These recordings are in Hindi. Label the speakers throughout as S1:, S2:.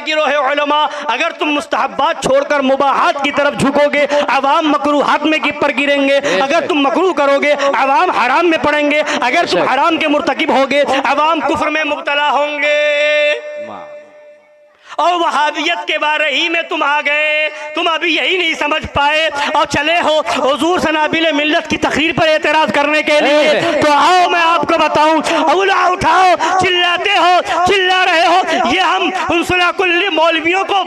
S1: गिरोह उलमा, अगर तुम मुस्तहब्बात छोड़कर मुबाहात की तरफ झुकोगे अवाम मकरूहात में पर गिरेंगे। अगर तुम मकरूह करोगे अवाम हराम में पड़ेंगे। अगर तुम हराम के मुर्तकिब होगे अवाम कुफ्र में मुब्तला होंगे। और वहाबियत के बारे ही में तुम आ गए, तुम अभी यही नहीं समझ पाए और चले हो हुजूर सनाबिल मिल्लत की तकरीर पर एतराज करने के लिए। तो आओ मैं आपको बताऊं, अवला उठाओ, चिल्लाते हो, चिल्ला रहे हो। ये हम उनसुला कुल्ली मौलवियों को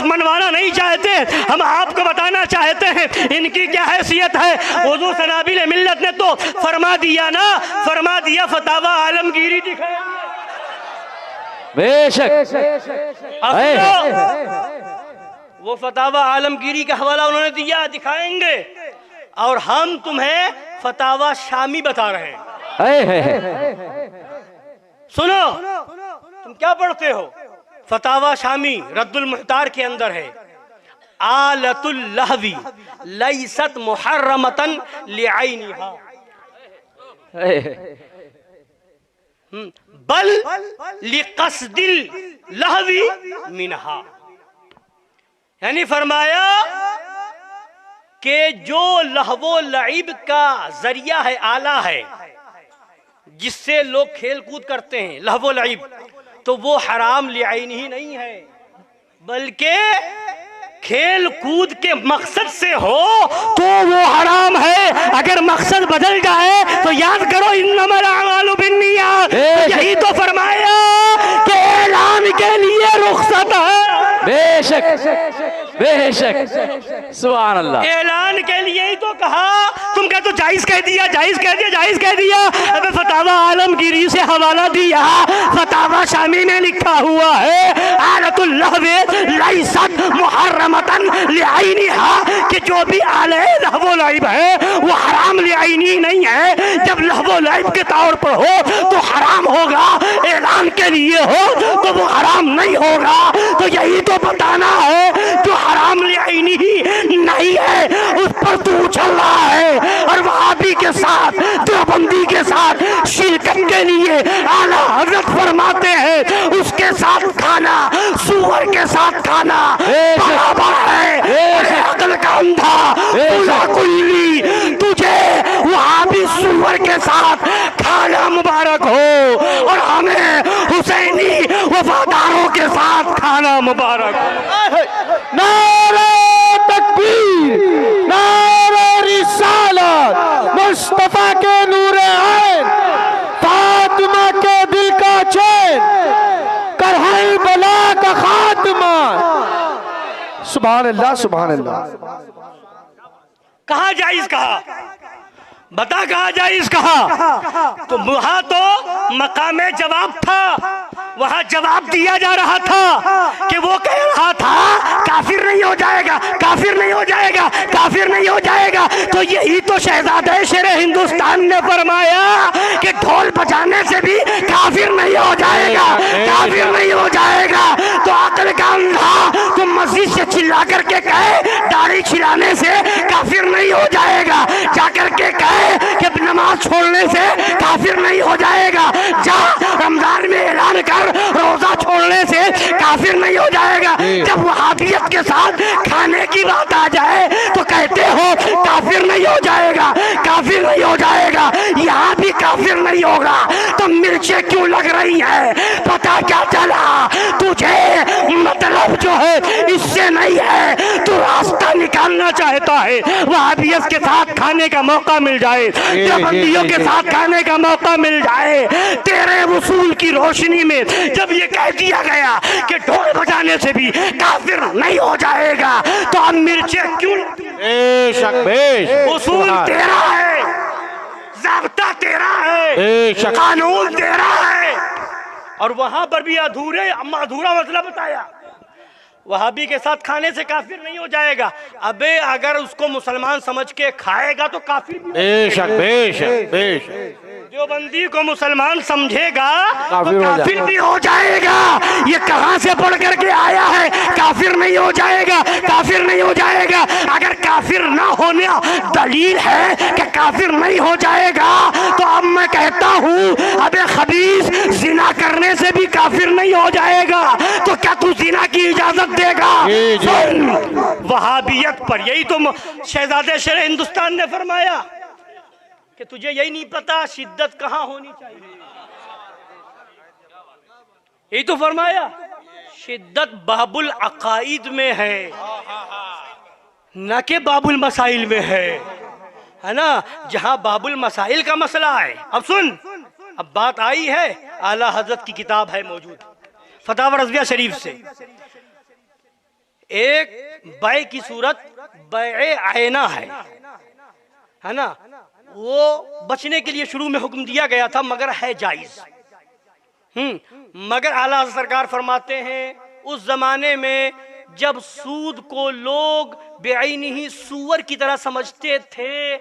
S1: मनवाना नहीं चाहते, हम आपको बताना चाहते हैं इनकी क्या हैसियत है। हुजूर सनाबिल मिल्लत ने तो फरमा दिया ना, फरमा दिया फतावा आलमगीरी दिखाया।
S2: बेशक
S1: वो फतावा आलमगीरी का हवाला उन्होंने दिया, दिखाएंगे। और हम तुम्हें फतावा शामी बता रहे हैं। सुनो, तुम क्या पढ़ते हो? फतावा शामी रद्दुल मुहतार के अंदर है, आलतुल लहवी लैसत मुहर्रमतन लिआइनिहा बल लिक़स्दिल लहवी मिनहा। यानी फरमाया कि जो लहवो लईब का जरिया है, आला है, जिससे लोग खेल कूद करते हैं, लहवो लईब, तो वो हराम लिआइन ही नहीं है, बल्कि खेल कूद के मकसद से हो तो वो हराम है। अगर मकसद बदल जाए तो याद करो इन्नमल अमालु बिन्नियात। यही तो फरमाया कि ऐलान के लिए रुखसत है।
S2: बेशक बेशक सुभान अल्लाह।
S1: ऐलान के लिए ही तो कहा, तुम क्या तो जायज कह दिया, जायज कह दिया, जायज कह दिया। अबे फतावा आलमगीरी से हवाला दिया, फतावा शामी में लिखा हुआ है आलतुल लहवी लैसत मुहर्रमतन लिआइनिहा, कि जो भी आले लहवो लाइब है वो हराम लिआइनी नहीं है। जब लहवो लाइब के तौर पर हो तो हराम होगा, ऐलान के लिए हो तो वो हराम नहीं होगा। तो यही तो बताना है, जो हराम लिआइनी ही नहीं है उस पर तू उछल रहा है। और वहाबी के साथ, देवबंदी के साथ शिरकत के लिए आला हजरत फरमाते हैं उसके साथ खाना सूअर के साथ खाना बराबर है। अकल का अंधा पूरा कुल्ली, तुझे वहाबी सूअर के साथ खाना मुबारक हो और हमें हुसैनी वफादारों के साथ खाना मुबारक हो।
S2: नारे तकबीर, नारे रिसालत, मुस्तफा के नूरे ऐन, फातिमा के दिल का चैन, करहल बला का खात्मा। सुभान अल्लाह, सुभान अल्लाह।
S1: कहा जायज कहा, बता कहा जायज कहा। तो वहां तो मकामे जवाब था, वहां जवाब दिया जा रहा था कि वो कह रहा था काफिर नहीं हो जाएगा, काफिर नहीं हो जाएगा, काफिर नहीं हो जाएगा। तो यही तो शहजादे शेर हिंदुस्तान ने फरमाया कि ढोल बजाने से भी काफिर नहीं हो जाएगा, काफिर नहीं हो जाएगा। तो अकल का अंधा तुम मस्जिद से चिल्ला करके कहे दाढ़ी छिलाने से काफिर नहीं हो जाएगा, जाकर के कहे कि नमाज छोड़ने से काफिर नहीं हो जाएगा, जा रमजान में ऐलान कर रोजा छोड़ने से काफिर नहीं हो जाएगा। जब वहाबियत के साथ खाने की बात आ जाए तो कहते हो काफिर नहीं हो जाएगा, काफिर नहीं हो जाएगा, यहाँ भी काफिर नहीं होगा। तो मिर्चें क्यों लग रही है? पता क्या चला तुझे? मतलब जो है इससे नहीं है, तू रास्ता निकालना चाहता है, वहाबियत के साथ खाने का मौका मिल जाए, देवबंदियों के साथ खाने का मौका मिल जाए। तेरे वसूल की रोशनी में जब ये कह दिया गया कि ढोल बजाने से भी काफिर नहीं हो जाएगा, तो अब मिर्चें क्यों?
S2: बेशक बेशक,
S1: उसूल तेरा है, ज़ाब्ता तेरा है, कानून तेरा है। और वहां पर भी अधूरा मसला बताया, वहाबी के साथ खाने से काफिर नहीं हो जाएगा। अबे अगर उसको मुसलमान समझ के खाएगा तो काफिर भी।
S2: बेशक बेशक बेशक,
S1: देवबंदी को मुसलमान समझेगा तो काफिर भी हो जाएगा। ये कहां से पढ़ करके आया है? काफिर नहीं हो जाएगा, काफिर नहीं हो जाएगा। अगर काफिर ना होने दलील है कि काफिर नहीं हो जाएगा, तो अब मैं कहता हूँ अबे खबीस जिना करने से भी काफिर नहीं हो जाएगा। तो क्या तू जिना की इजाजत देगा?
S2: जी, जी।
S1: सुन, वहाबियत पर यही तो शहजादे शेर हिंदुस्तान ने फरमाया कि तुझे यही नहीं पता शिद्दत कहां होनी चाहिए। यही तो फरमाया, शिद्दत बाबुल अकाइद में है, न के बाबुल मसाइल में है ना? जहां बाबुल मसाइल का मसला है। अब सुन, अब बात आई है, आला हजरत की किताब है मौजूद फतावा रज़विया शरीफ से, एक बै की सूरत बै आयना है ना? वो बचने के लिए शुरू में हुक्म दिया गया था, मगर है जायज। मगर आला हज़रत सरकार फरमाते हैं उस जमाने में जब सूद को लोग बेआईनी ही सूअर की तरह समझते थे,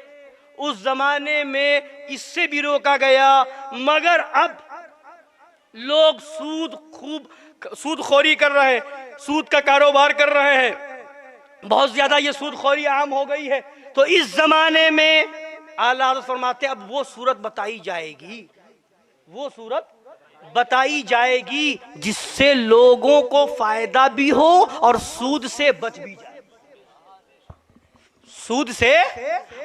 S1: उस जमाने में इससे भी रोका गया। मगर अब लोग सूदखोरी कर रहे हैं, सूद का कारोबार कर रहे हैं, बहुत ज्यादा ये सूदखोरी आम हो गई है। तो इस जमाने में आला हज़रत फरमाते अब वो सूरत बताई जाएगी, वो सूरत बताई जाएगी जिससे लोगों को फायदा भी हो और सूद से बच भी जाए, सूद से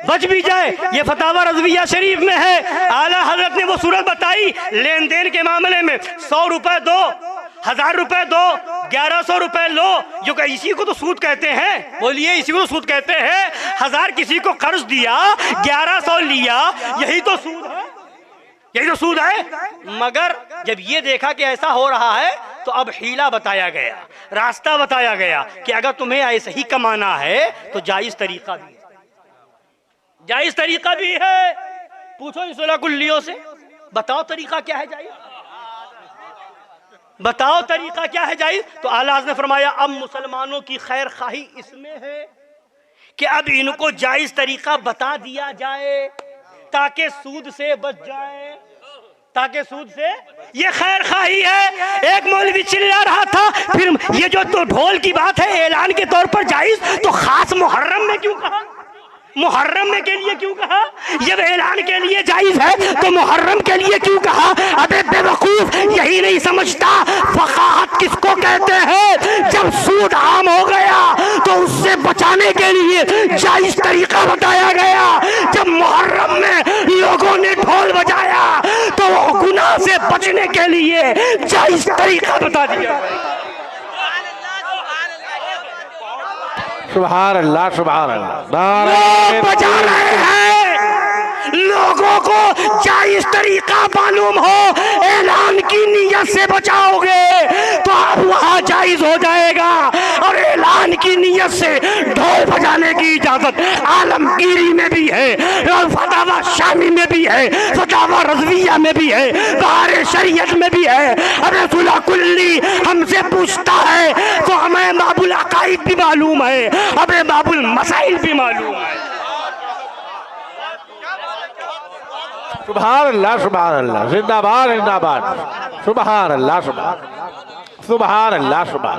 S1: बच भी जाए। ये फतावा रज़विया शरीफ में है। आला हजरत ने वो सूरत बताई, लेन देन के मामले में 100 रुपए दो, 1000 रुपए दो, 1100 रुपए लो, जो कि इसी को तो सूद कहते हैं। बोलिए, इसी को तो सूद कहते हैं। 1000 किसी को कर्ज दिया, 1100 लिया, यही तो सूद है, यही तो सूद है। मगर जब ये देखा कि ऐसा हो रहा है तो अब हीला बताया गया, रास्ता बताया गया कि अगर तुम्हें ऐसे ही कमाना है तो जायज तरीका भी है, जायज तरीका भी है। पूछो इन 16 कुल्लियों से, बताओ तरीका क्या है जायज, बताओ तरीका क्या है जायज। तो आला हज़रत ने फरमाया अब मुसलमानों की खैर खाही इसमें है कि अब इनको जायज तरीका बता दिया जाए ताकि सूद से बच जाए, ताकि सूद से, ये खैर खाही है। एक मौलवी चिल्ला रहा था, फिर ये जो तो ढोल की बात है ऐलान के तौर पर जायज, तो खास मुहर्रम में क्यों कहा, मुहर्रम में के लिए क्यों कहा? जब ऐलान के लिए जायज है तो मुहर्रम के लिए क्यों कहा? अबे बेवकूफ, यही नहीं समझता फकाहत किसको कहते हैं? जब सूद आम हो गया तो उससे बचाने के लिए जायज तरीका बताया गया। जब मुहर्रम में लोगों ने ढोल बजाया तो गुनाह से बचने के लिए जायज तरीका बता दिया।
S2: सुभान अल्लाह, सुभान अल्लाह।
S1: लोग बजा रहे हैं, लोगों को जायज तरीका मालूम हो, ऐलान की नीयत से बचाओगे तो अब वहां जायज हो जाएगा, और ऐलान की नीयत से ढोल बजाने की इजाजत आलमगीरी में भी है, और फतावा शामी में भी है, फतावा रज़विया में भी है, बहार शरीयत में भी है। अबे सुला कुल्ली हमसे पूछता है तो हमें बाबुल अकाइद भी मालूम है, अबे बाबुल मसाइल भी मालूम है।
S2: सुभान अल्लाह, सुभान अल्लाह, जिंदाबाद जिंदाबाद, सुभान अल्लाह, सुभान अल्लाह, सुभान